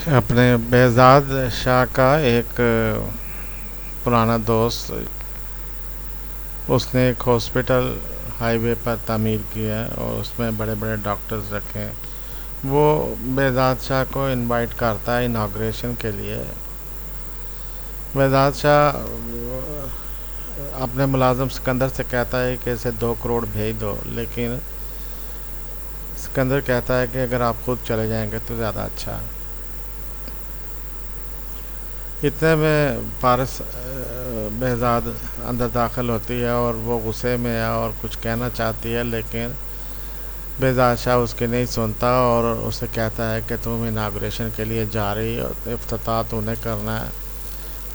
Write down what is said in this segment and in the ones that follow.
अपने बेहज़ाद शाह का एक पुराना दोस्त, उसने एक हॉस्पिटल हाईवे पर तामीर किया है और उसमें बड़े बड़े डॉक्टर्स रखे हैं। वो बेहज़ाद शाह को इनवाइट करता है इनाग्रेशन के लिए। बेहज़ाद शाह अपने मुलाजिम सिकंदर से कहता है कि इसे 2 करोड़ भेज दो, लेकिन सिकंदर कहता है कि अगर आप खुद चले जाएंगे तो ज़्यादा अच्छा है। इतने में पारस बेहज़ाद अंदर दाखिल होती है और वो गुस्से में है और कुछ कहना चाहती है, लेकिन बेहज़ाद शाह उसकी नहीं सुनता और उसे कहता है कि तुम इनाग्रेशन के लिए जा रही हो, इफ्तिताह तूने करना है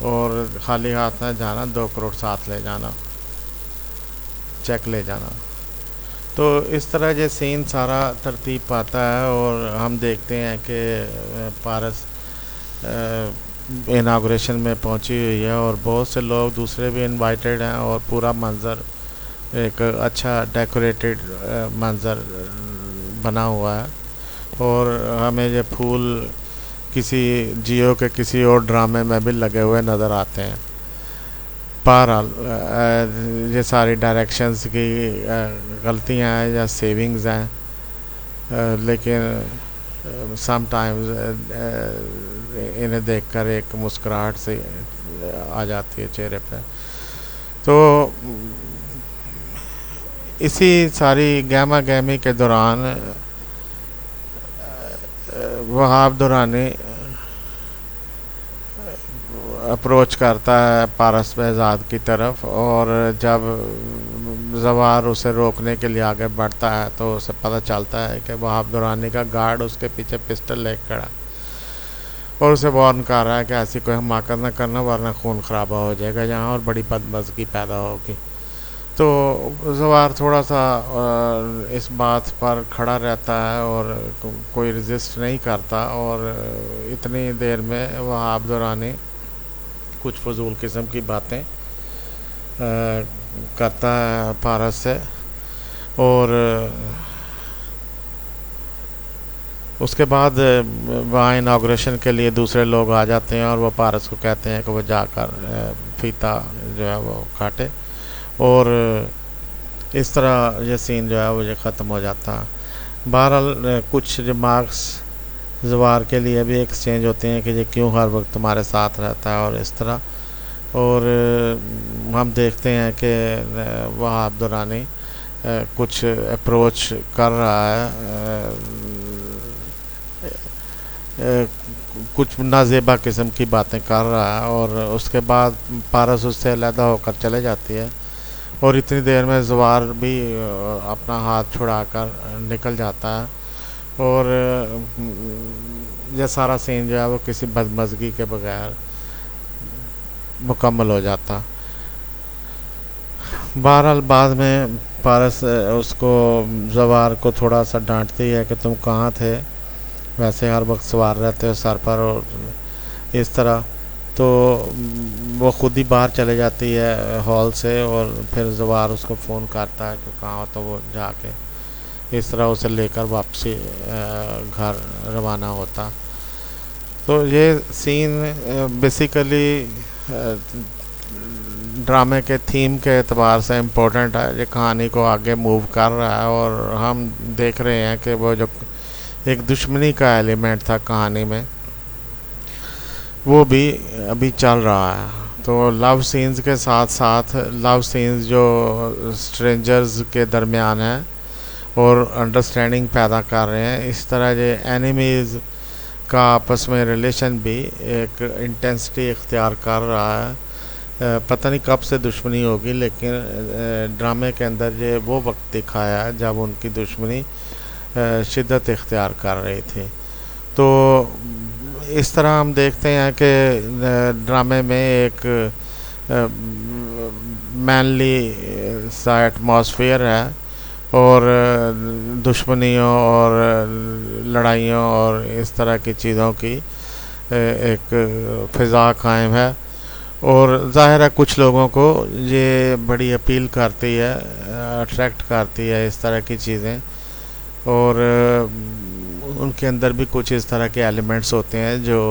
और खाली हाथ ना जाना, 2 करोड़ साथ ले जाना, चेक ले जाना। तो इस तरह ये सीन सारा तरतीब पाता है और हम देखते हैं कि पारस इनाग्रेशन में पहुंची हुई है और बहुत से लोग दूसरे भी इनवाइटेड हैं और पूरा मंज़र एक अच्छा डेकोरेटेड मंज़र बना हुआ है। और हमें ये फूल किसी जियो के किसी और ड्रामे में भी लगे हुए नज़र आते हैं। बहरहाल ये सारी डायरेक्शंस की गलतियां हैं या सेविंग्स हैं, लेकिन सम टाइम्स इन्हें देखकर एक मुस्कुराहट से आ जाती है चेहरे पे। तो इसी सारी गहमा गहमी के दौरान वहाब दुरानी अप्रोच करता है पारस बेहज़ाद की तरफ, और जब जवार उसे रोकने के लिए आगे बढ़ता है तो उसे पता चलता है कि वहाब दुरानी का गार्ड उसके पीछे पिस्टल लेकर खड़ा और उसे वार्न कर रहा है कि ऐसी कोई हमाकत न करना वरना खून खराबा हो जाएगा यहाँ और बड़ी बदमज़गी पैदा होगी। तो जवार थोड़ा सा इस बात पर खड़ा रहता है और कोई रेजिस्ट नहीं करता, और इतनी देर में वहाब दुरानी कुछ फजूल किस्म की बातें करता है पारस से, और उसके बाद वहाँ इनाग्रेशन के लिए दूसरे लोग आ जाते हैं और वो पारस को कहते हैं कि वो जाकर फीता जो है वो काटे, और इस तरह ये सीन जो है वो ये ख़त्म हो जाता है। बहरहाल कुछ रिमार्क्स जवार के लिए भी एक्सचेंज होते हैं कि ये क्यों हर वक्त तुम्हारे साथ रहता है और इस तरह, और हम देखते हैं कि वहाब दुरानी कुछ अप्रोच कर रहा है, कुछ नाजेबा किस्म की बातें कर रहा है, और उसके बाद पारस उससे अलहदा होकर चले जाती है और इतनी देर में जवार भी अपना हाथ छुड़ाकर निकल जाता है, और यह सारा सीन जो है वो किसी बदमज़गी के बगैर मुकम्मल हो जाता। बहरहाल बाद में पारस उसको जवार को थोड़ा सा डांटती है कि तुम कहाँ थे, वैसे हर वक्त सवार रहते हो सर पर और इस तरह। तो वो खुद ही बाहर चले जाती है हॉल से, और फिर जवार उसको फ़ोन करता है कि कहाँ हो, तो वो जाके इस तरह उसे लेकर वापसी घर रवाना होता। तो ये सीन बेसिकली ड्रामे के थीम के एतबार से इम्पोर्टेंट है, ये कहानी को आगे मूव कर रहा है, और हम देख रहे हैं कि वो जो एक दुश्मनी का एलिमेंट था कहानी में वो भी अभी चल रहा है। तो लव सीन्स के साथ साथ लव सीन्स जो स्ट्रेंजर्स के दरमियान हैं और अंडरस्टैंडिंग पैदा कर रहे हैं, इस तरह ये एनिमीज़ का आपस में रिलेशन भी एक इंटेंसिटी इख्तियार कर रहा है। पता नहीं कब से दुश्मनी होगी, लेकिन ड्रामे के अंदर ये वो वक्त दिखाया है जब उनकी दुश्मनी शिद्दत इख्तियार कर रही थी। तो इस तरह हम देखते हैं कि ड्रामे में एक मैनली सा एटमॉस्फेयर है, और दुश्मनियों और लड़ाइयों और इस तरह की चीज़ों की एक फ़िज़ा कायम है, और ज़ाहिर है कुछ लोगों को ये बड़ी अपील करती है, अट्रैक्ट करती है इस तरह की चीज़ें, और उनके अंदर भी कुछ इस तरह के एलिमेंट्स होते हैं जो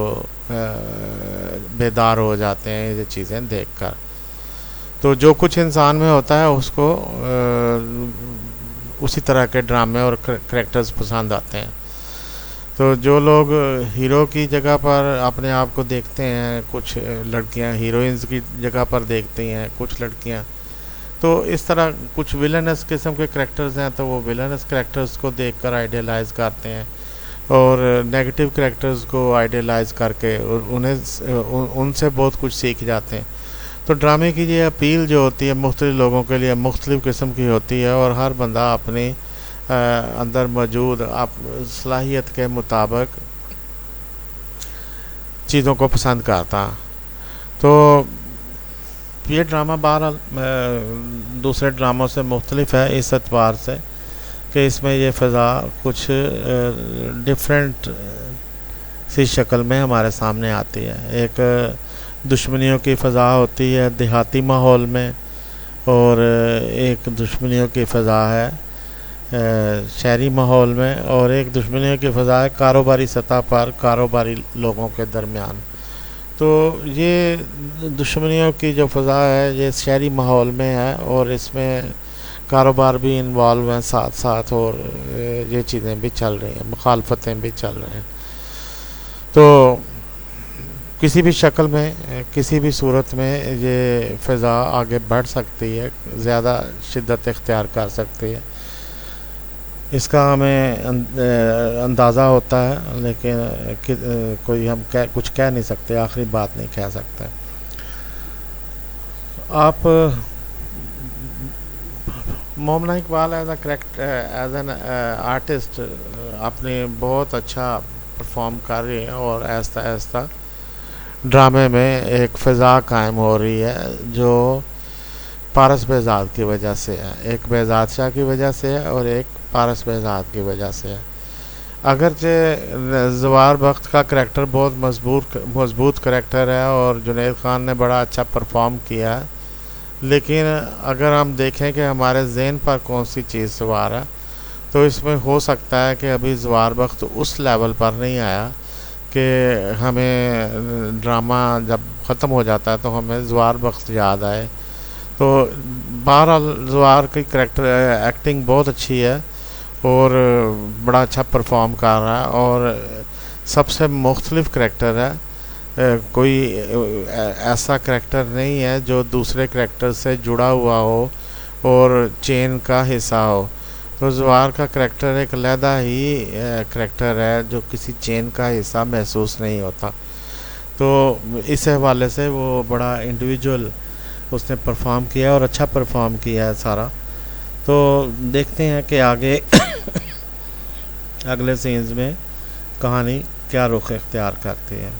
बेदार हो जाते हैं ये चीज़ें देखकर। तो जो कुछ इंसान में होता है उसको उसी तरह के ड्रामे और करैक्टर्स पसंद आते हैं। तो जो लोग हीरो की जगह पर अपने आप को देखते हैं, कुछ लड़कियां हीरोइंस की जगह पर देखती हैं, कुछ लड़कियां, तो इस तरह कुछ विलनस किस्म के करैक्टर्स हैं तो वो विलनस करैक्टर्स को देखकर आइडियलाइज करते हैं, और नेगेटिव करैक्टर्स को आइडियलाइज करके उनसे बहुत कुछ सीख जाते हैं। तो ड्रामे की ये अपील जो होती है मुख्तलिफ लोगों के लिए मुख्तलिफ किस्म की होती है, और हर बंदा अपनी अंदर मौजूद सलाहियत के मुताबिक चीज़ों को पसंद करता। तो ये ड्रामा बहरहाल दूसरे ड्रामों से मुख्तलिफ है इस एतबार से कि इसमें ये फ़ज़ा कुछ डिफरेंट सी शक्ल में हमारे सामने आती है। एक दुश्मनियों की फ़ज़ा होती है देहाती माहौल में, और एक दुश्मनियों की फ़ज़ा है शहरी माहौल में, और एक दुश्मनियों की फ़ज़ा है कारोबारी सतह पर कारोबारी लोगों के दरमियान। तो ये दुश्मनियों की जो फ़ज़ा है ये शहरी माहौल में है, और इसमें कारोबार भी इन्वॉल्व हैं साथ साथ, और ये चीज़ें भी चल रही हैं, मुखालफतें भी चल रही हैं। तो किसी भी शक्ल में किसी भी सूरत में ये फ़ज़ा आगे बढ़ सकती है, ज़्यादा शिद्दत इख्तियार कर सकती है, इसका हमें अंदाज़ा होता है, लेकिन कोई हम कुछ कह नहीं सकते, आखिरी बात नहीं कह सकते। आप Momina Iqbal as an artist आपने बहुत अच्छा परफॉर्म कर रही हैं, और ऐसा ऐसा ड्रामे में एक फ़ज़ा कायम हो रही है जो पारस बेजाद की वजह से है, एक बेजाद शाह की वजह से है और एक पारस बेजाद की वजह से है। अगरचे ज़वार बख्त का करैक्टर बहुत मजबूत करैक्टर है और जुनैद ख़ान ने बड़ा अच्छा परफॉर्म किया है, लेकिन अगर हम देखें कि हमारे ज़हन पर कौन सी चीज़ सवार है, तो इसमें हो सकता है कि अभी ज़वार बख्त उस लेवल पर नहीं आया कि हमें ड्रामा जब ख़त्म हो जाता है तो हमें ज़वार बख्त याद आए। तो बहरहाल ज़वार की करैक्टर एक्टिंग बहुत अच्छी है और बड़ा अच्छा परफॉर्म कर रहा है, और सबसे मुख्तलिफ करैक्टर है, कोई ऐसा करैक्टर नहीं है जो दूसरे करैक्टर से जुड़ा हुआ हो और चेन का हिस्सा हो। तो ज़वार का करैक्टर एक अलहदा ही करैक्टर है जो किसी चेन का हिस्सा महसूस नहीं होता। तो इस हवाले से वो बड़ा इंडिविजुअल उसने परफॉर्म किया और अच्छा परफॉर्म किया है सारा। तो देखते हैं कि आगे अगले सीन्स में कहानी क्या रुख इख्तियार करती है।